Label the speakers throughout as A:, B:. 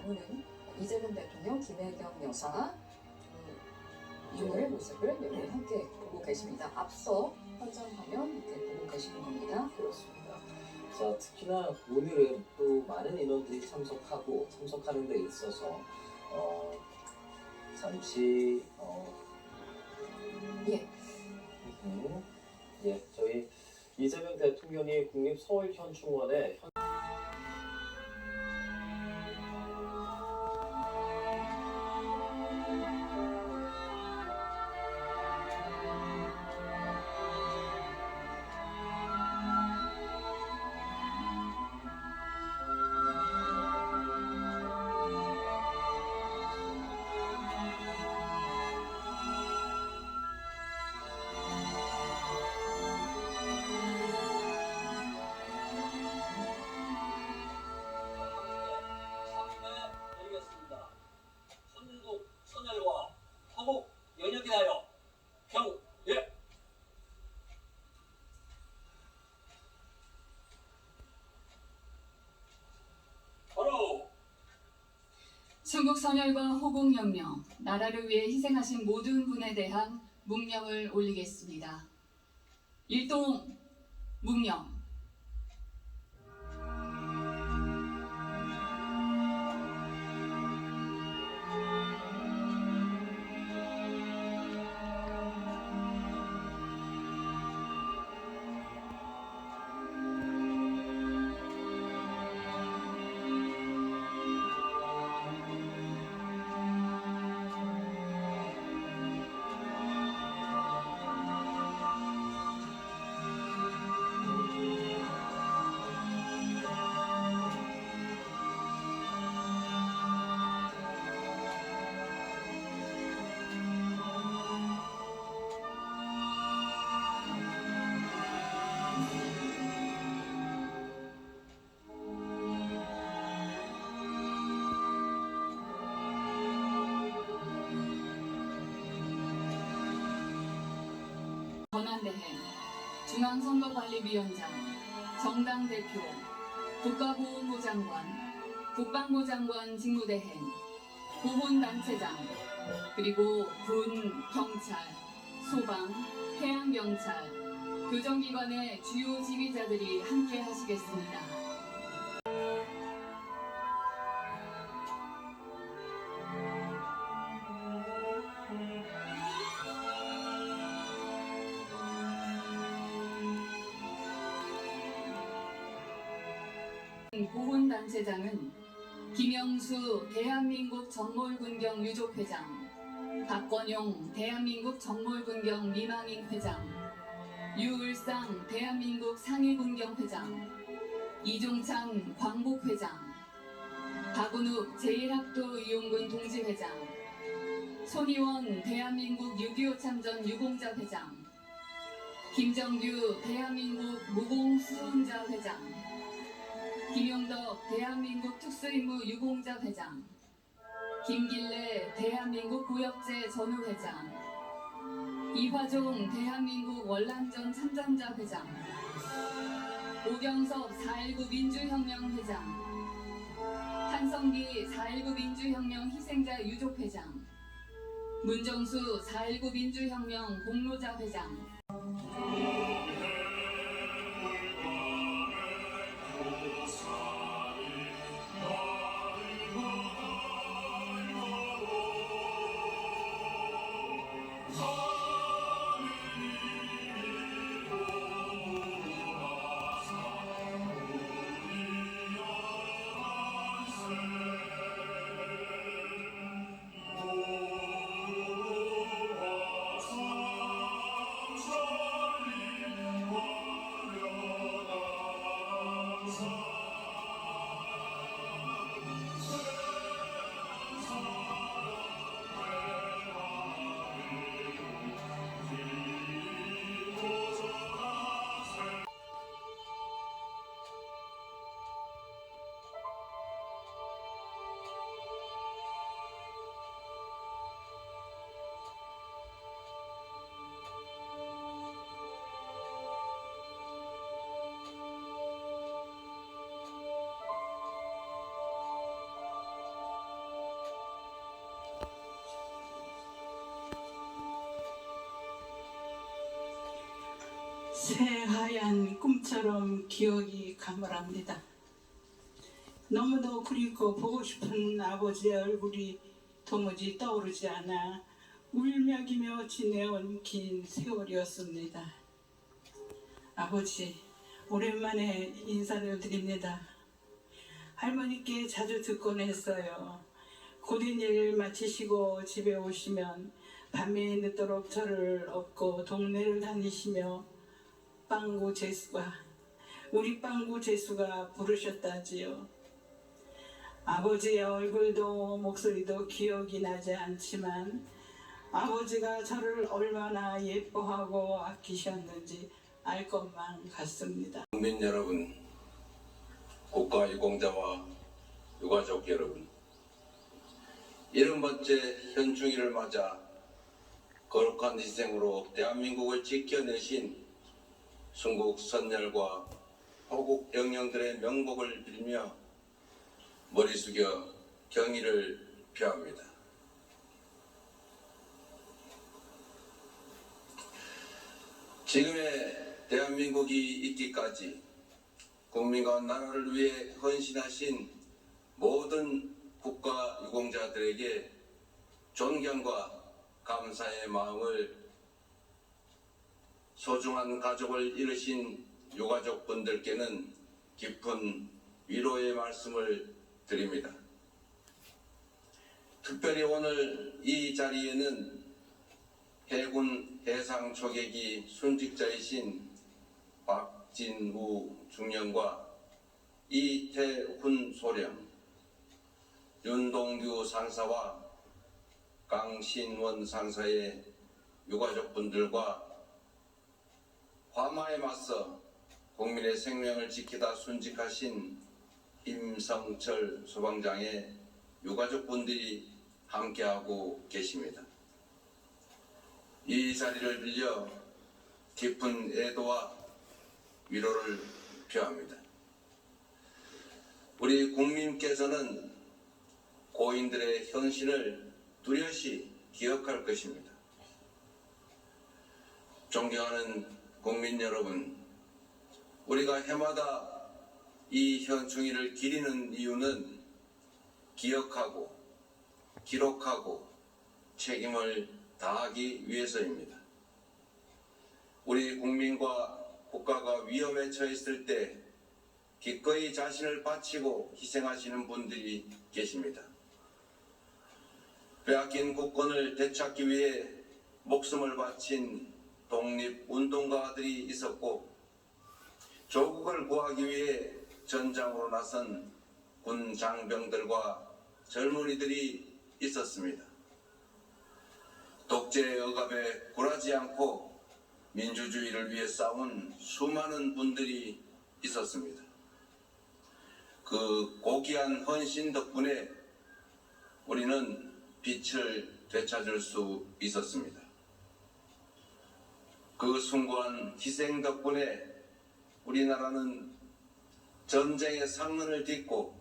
A: 나누는 이재명 대통령, 김혜경 여사 이분의 모습을 여러분 함께 보고 계십니다. 앞서 현장 화면 이렇게 보고 계시는 겁니다.
B: 그렇습니다. 자, 특히나 오늘은 또 많은 인원들이 참석하는 데 있어서 잠시 저희 이재명 대통령이 국립서울현충원에
C: 순국 선열과 호국영명, 나라를 위해 희생하신 모든 분에 대한 묵념을 올리겠습니다. 일동 묵념. 권한대행, 중앙선거관리위원장, 정당 대표, 국가보훈부 장관, 국방부 장관 직무대행, 보훈단체장, 그리고 군, 경찰, 소방, 해양경찰, 교정기관의 주요 지휘자들이 함께 하시겠습니다. 보훈단체장은 김영수 대한민국 정몰군경 유족회장, 박건용 대한민국 정몰군경 미망인 회장, 유을상 대한민국 상해군경회장, 이종찬 광복회장, 박은욱 제1학도의용군 동지회장, 손희원 대한민국 6.25 참전 유공자회장, 김정규 대한민국 무공수훈자 회장, 김용덕 대한민국 특수임무 유공자 회장, 김길래 대한민국 구역제 전후회장, 이화종 대한민국 월남전 참전자 회장, 오경섭 4.19 민주혁명 회장, 한성기 4.19 민주혁명 희생자 유족회장, 문정수 4.19 민주혁명 공로자 회장,
D: 새하얀 꿈처럼 기억이 가물합니다. 너무도 그립고 보고 싶은 아버지의 얼굴이 도무지 떠오르지 않아 울먹이며 지내온 긴 세월이었습니다. 아버지, 오랜만에 인사를 드립니다. 할머니께 자주 듣곤 했어요. 고된 일 마치시고 집에 오시면 밤에 늦도록 저를 업고 동네를 다니시며 우리 빵구 재수가 부르셨다지요. 아버지의 얼굴도 목소리도 기억이 나지 않지만 아버지가 저를 얼마나 예뻐하고 아끼셨는지 알 것만 같습니다.
E: 국민 여러분, 국가 유공자와 유가족 여러분, 70번째 현충일을 맞아 거룩한 희생으로 대한민국을 지켜내신 순국 선열과 호국 영령들의 명복을 빌며 머리 숙여 경의를 표합니다. 지금의 대한민국이 있기까지 국민과 나라를 위해 헌신하신 모든 국가 유공자들에게 존경과 감사의 마음을, 소중한 가족을 잃으신 유가족분들께는 깊은 위로의 말씀을 드립니다. 특별히 오늘 이 자리에는 해군 해상 초계기 순직자이신 박진우 중령과 이태훈 소령, 윤동규 상사와 강신원 상사의 유가족분들과 화마에 맞서 국민의 생명을 지키다 순직하신 임성철 소방장의 유가족분들이 함께하고 계십니다. 이 자리를 빌려 깊은 애도와 위로를 표합니다. 우리 국민께서는 고인들의 헌신을 뚜렷이 기억할 것입니다. 존경하는 국민 여러분, 우리가 해마다 이 현충일을 기리는 이유는 기억하고 기록하고 책임을 다하기 위해서입니다. 우리 국민과 국가가 위험에 처했을 때 기꺼이 자신을 바치고 희생하시는 분들이 계십니다. 빼앗긴 국권을 되찾기 위해 목숨을 바친 독립운동가들이 있었고, 조국을 구하기 위해 전장으로 나선 군 장병들과 젊은이들이 있었습니다. 독재의 억압에 굴하지 않고 민주주의를 위해 싸운 수많은 분들이 있었습니다. 그 고귀한 헌신 덕분에 우리는 빛을 되찾을 수 있었습니다. 그 숭고한 희생 덕분에 우리나라는 전쟁의 상흔을 딛고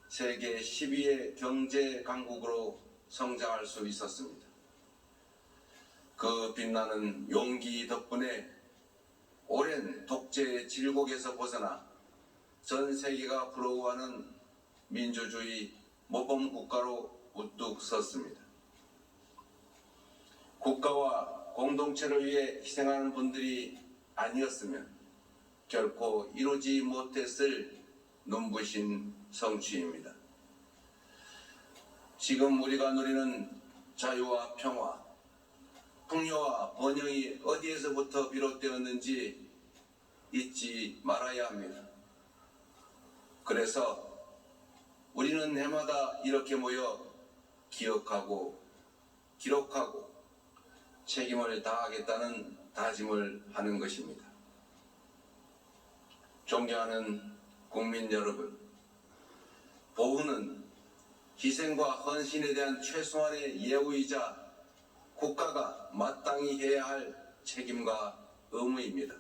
E: 세계 10위의 경제 강국으로 성장할 수 있었습니다. 그 빛나는 용기 덕분에 오랜 독재의 질곡에서 벗어나 전 세계가 부러워하는 민주주의 모범 국가로 우뚝 섰습니다. 국가와 공동체를 위해 희생하는 분들이 아니었으면 결코 이루지 못했을 눈부신 성취입니다. 지금 우리가 누리는 자유와 평화, 풍요와 번영이 어디에서부터 비롯되었는지 잊지 말아야 합니다. 그래서 우리는 해마다 이렇게 모여 기억하고 기록하고 책임을 다하겠다는 다짐을 하는 것입니다. 존경하는 국민 여러분, 보훈은 희생과 헌신에 대한 최소한의 예우이자 국가가 마땅히 해야 할 책임과 의무입니다.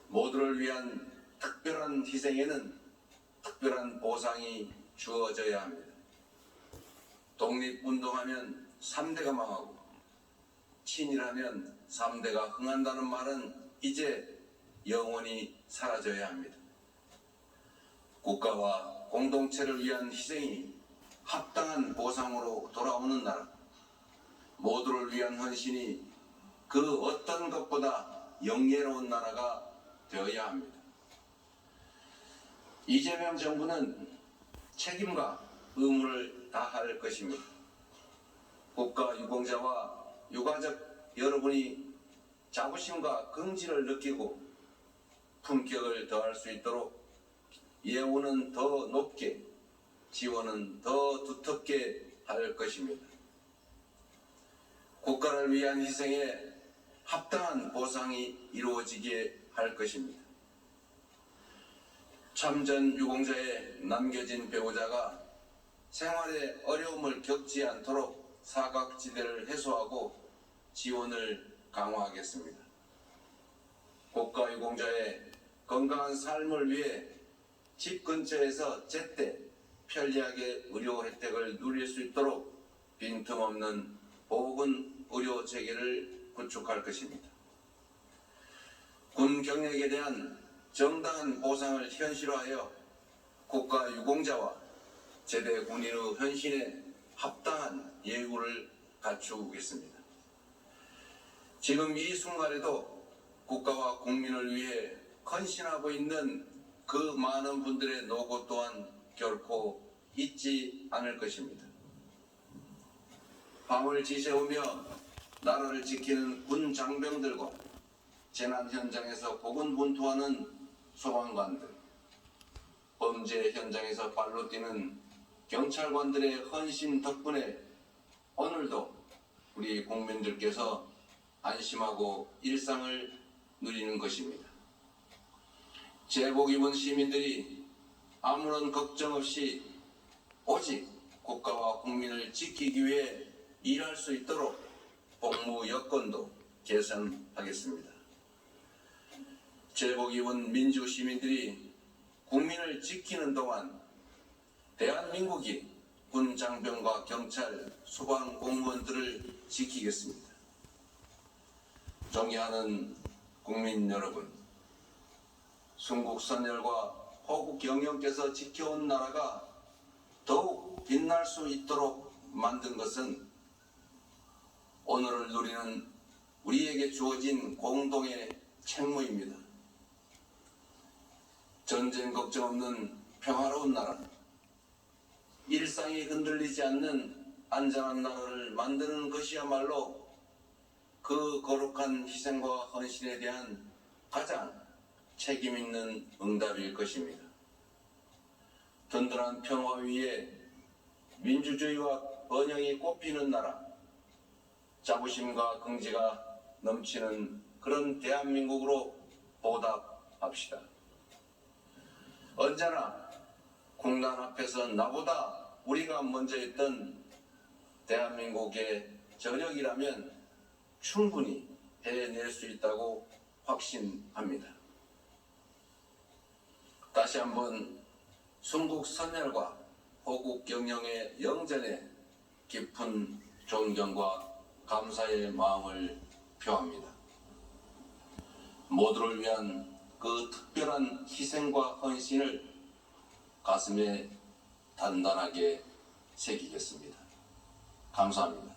E: 모두를 위한 특별한 희생에는 특별한 보상이 주어져야 합니다. 독립운동하면 3대가 망하고 친일하면 3대가 흥한다는 말은 이제 영원히 사라져야 합니다. 국가와 공동체를 위한 희생이 합당한 보상으로 돌아오는 나라, 모두를 위한 헌신이 그 어떤 것보다 영예로운 나라가 되어야 합니다. 이재명 정부는 책임과 의무를 다할 것입니다. 국가 유공자와 유가족 여러분이 자부심과 긍지를 느끼고 품격을 더할 수 있도록 예우는 더 높게, 지원은 더 두텁게 할 것입니다. 국가를 위한 희생에 합당한 보상이 이루어지게 할 것입니다. 참전 유공자에 남겨진 배우자가 생활에 어려움을 겪지 않도록 사각지대를 해소하고 지원을 강화하겠습니다. 국가 유공자의 건강한 삶을 위해 집 근처에서 제때 편리하게 의료 혜택을 누릴 수 있도록 빈틈없는 보건 의료 체계를 구축할 것입니다. 군 경력에 대한 정당한 보상을 현실화하여 국가 유공자와 제대 군인의 헌신에 합당한 예우를 갖추겠습니다. 지금 이 순간에도 국가와 국민을 위해 헌신하고 있는 그 많은 분들의 노고 또한 결코 잊지 않을 것입니다. 밤을 지새우며 나라를 지키는 군 장병들과 재난 현장에서 고군분투하는 소방관들, 범죄 현장에서 발로 뛰는 경찰관들의 헌신 덕분에 오늘도 우리 국민들께서 안심하고 일상을 누리는 것입니다. 제복 입은 시민들이 아무런 걱정 없이 오직 국가와 국민을 지키기 위해 일할 수 있도록 복무 여건도 개선하겠습니다. 제복 입은 민주 시민들이 국민을 지키는 동안 대한민국이 군 장병과 경찰, 소방 공무원들을 지키겠습니다. 존경하는 국민 여러분, 순국선열과 호국 영령께서 지켜온 나라가 더욱 빛날 수 있도록 만든 것은 오늘을 누리는 우리에게 주어진 공동의 책무입니다. 전쟁 걱정 없는 평화로운 나라, 일상이 흔들리지 않는 안전한 나라를 만드는 것이야말로 그 거룩한 희생과 헌신에 대한 가장 책임 있는 응답일 것입니다. 든든한 평화 위에 민주주의와 번영이 꽃피는 나라, 자부심과 긍지가 넘치는 그런 대한민국으로 보답합시다. 언제나 국난 앞에서 나보다 우리가 먼저 했던 대한민국의 저력이라면 충분히 해낼 수 있다고 확신합니다. 다시 한번 순국선열과 호국경영의 영전에 깊은 존경과 감사의 마음을 표합니다. 모두를 위한 그 특별한 희생과 헌신을 가슴에 단단하게 새기겠습니다. 감사합니다.